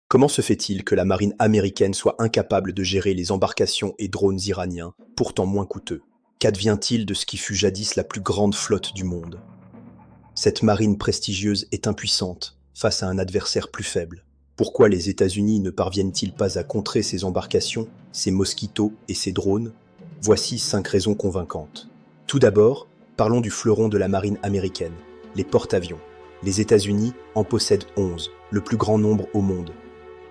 Comment se fait-il que la marine américaine soit incapable de gérer les embarcations et drones iraniens, pourtant moins coûteux? Qu'advient-il de ce qui fut jadis la plus grande flotte du monde? Cette marine prestigieuse est impuissante face à un adversaire plus faible. Pourquoi les États-Unis ne parviennent-ils pas à contrer ces embarcations, ces mosquitos et ces drones? Voici 5 raisons convaincantes. Tout d'abord, parlons du fleuron de la marine américaine, les porte-avions. Les États-Unis en possèdent 11, le plus grand nombre au monde.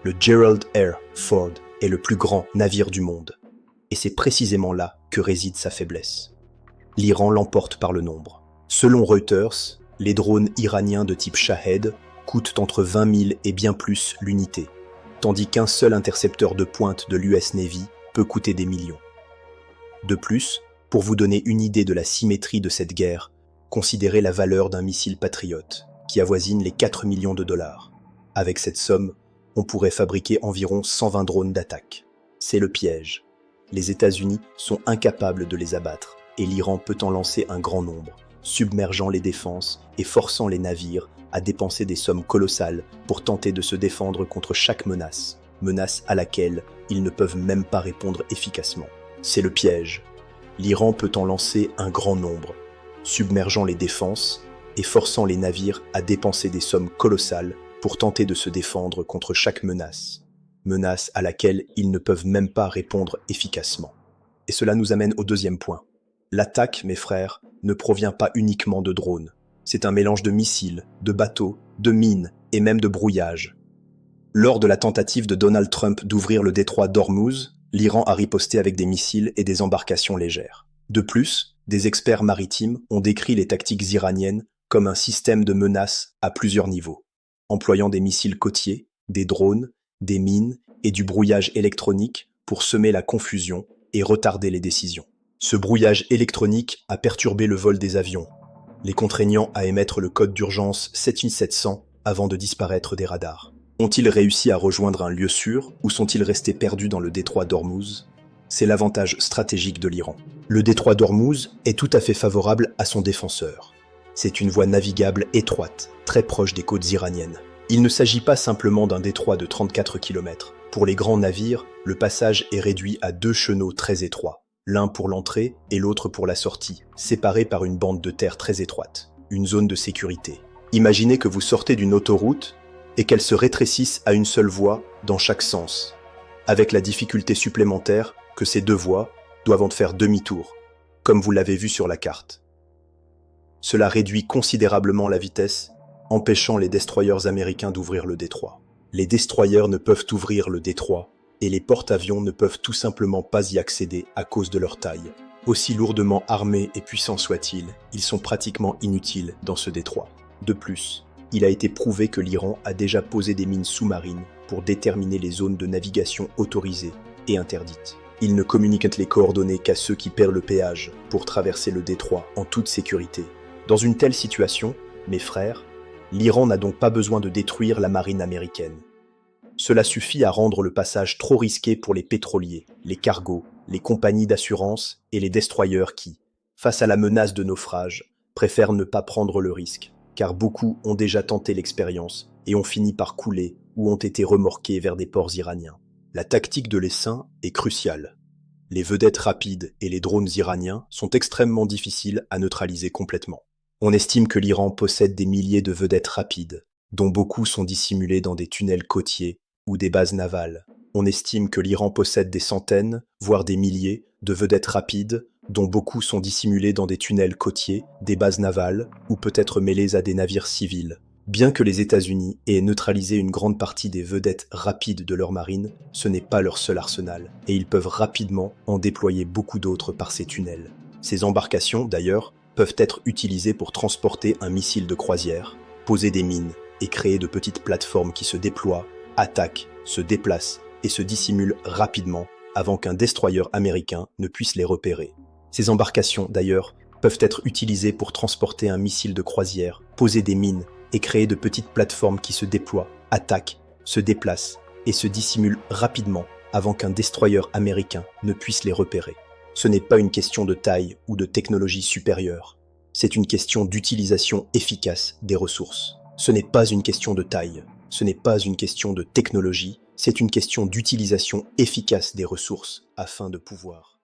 Le Gerald R. Ford est le plus grand navire du monde. Et c'est précisément là que réside sa faiblesse. L'Iran l'emporte par le nombre. Selon Reuters, les drones iraniens de type Shahed coûtent entre 20 000 et bien plus l'unité, tandis qu'un seul intercepteur de pointe de l'US Navy peut coûter des millions. De plus, pour vous donner une idée de la symétrie de cette guerre, considérez la valeur d'un missile Patriot, qui avoisine les 4 millions de dollars. Avec cette somme, on pourrait fabriquer environ 120 drones d'attaque. C'est le piège. Les États-Unis sont incapables de les abattre, et l'Iran peut en lancer un grand nombre, submergeant les défenses et forçant les navires à dépenser des sommes colossales pour tenter de se défendre contre chaque menace, menace à laquelle ils ne peuvent même pas répondre efficacement. C'est le piège. L'Iran peut en lancer un grand nombre, submergeant les défenses et forçant les navires à dépenser des sommes colossales pour tenter de se défendre contre chaque menace, menace à laquelle ils ne peuvent même pas répondre efficacement. Et cela nous amène au deuxième point. L'attaque, mes frères, ne provient pas uniquement de drones. C'est un mélange de missiles, de bateaux, de mines et même de brouillage. Lors de la tentative de Donald Trump d'ouvrir le détroit d'Ormuz, l'Iran a riposté avec des missiles et des embarcations légères. De plus, des experts maritimes ont décrit les tactiques iraniennes comme un système de menace à plusieurs niveaux, employant des missiles côtiers, des drones, des mines et du brouillage électronique pour semer la confusion et retarder les décisions. Ce brouillage électronique a perturbé le vol des avions, les contraignant à émettre le code d'urgence 7700 avant de disparaître des radars. Ont-ils réussi à rejoindre un lieu sûr ou sont-ils restés perdus dans le détroit d'Ormuz? C'est l'avantage stratégique de l'Iran. Le détroit d'Ormuz est tout à fait favorable à son défenseur. C'est une voie navigable étroite, très proche des côtes iraniennes. Il ne s'agit pas simplement d'un détroit de 34 km. Pour les grands navires, le passage est réduit à 2 chenaux très étroits, l'un pour l'entrée et l'autre pour la sortie, séparés par une bande de terre très étroite, une zone de sécurité. Imaginez que vous sortez d'une autoroute et qu'elle se rétrécisse à une seule voie dans chaque sens, avec la difficulté supplémentaire que ces 2 voies doivent en faire demi-tour, comme vous l'avez vu sur la carte. Cela réduit considérablement la vitesse, empêchant les destroyers américains d'ouvrir le détroit. Les destroyers ne peuvent ouvrir le détroit, et les porte-avions ne peuvent tout simplement pas y accéder à cause de leur taille. Aussi lourdement armés et puissants soient-ils, ils sont pratiquement inutiles dans ce détroit. De plus, il a été prouvé que l'Iran a déjà posé des mines sous-marines pour déterminer les zones de navigation autorisées et interdites. Ils ne communiquent les coordonnées qu'à ceux qui paient le péage pour traverser le détroit en toute sécurité. Dans une telle situation, mes frères, l'Iran n'a donc pas besoin de détruire la marine américaine. Cela suffit à rendre le passage trop risqué pour les pétroliers, les cargos, les compagnies d'assurance et les destroyers qui, face à la menace de naufrage, préfèrent ne pas prendre le risque, car beaucoup ont déjà tenté l'expérience et ont fini par couler ou ont été remorqués vers des ports iraniens. La tactique de l'essaim est cruciale. Les vedettes rapides et les drones iraniens sont extrêmement difficiles à neutraliser complètement. On estime que l'Iran possède des milliers de vedettes rapides, dont beaucoup sont dissimulés dans des tunnels côtiers ou des bases navales. On estime que l'Iran possède des centaines, voire des milliers, de vedettes rapides, dont beaucoup sont dissimulés dans des tunnels côtiers, des bases navales, ou peut-être mêlés à des navires civils. Bien que les États-Unis aient neutralisé une grande partie des vedettes rapides de leur marine, ce n'est pas leur seul arsenal, et ils peuvent rapidement en déployer beaucoup d'autres par ces tunnels. Ces embarcations, d'ailleurs, peuvent être utilisées pour transporter un missile de croisière, poser des mines et créer de petites plateformes qui se déploient, attaquent, se déplacent et se dissimulent rapidement avant qu'un destroyer américain ne puisse les repérer. Ces embarcations, d'ailleurs, peuvent être utilisées pour transporter un missile de croisière, poser des mines et créer de petites plateformes qui se déploient, attaquent, se déplacent et se dissimulent rapidement avant qu'un destroyer américain ne puisse les repérer. Ce n'est pas une question de taille ou de technologie supérieure, c'est une question d'utilisation efficace des ressources. Ce n'est pas une question de taille. Ce n'est pas une question de technologie, c'est une question d'utilisation efficace des ressources afin de pouvoir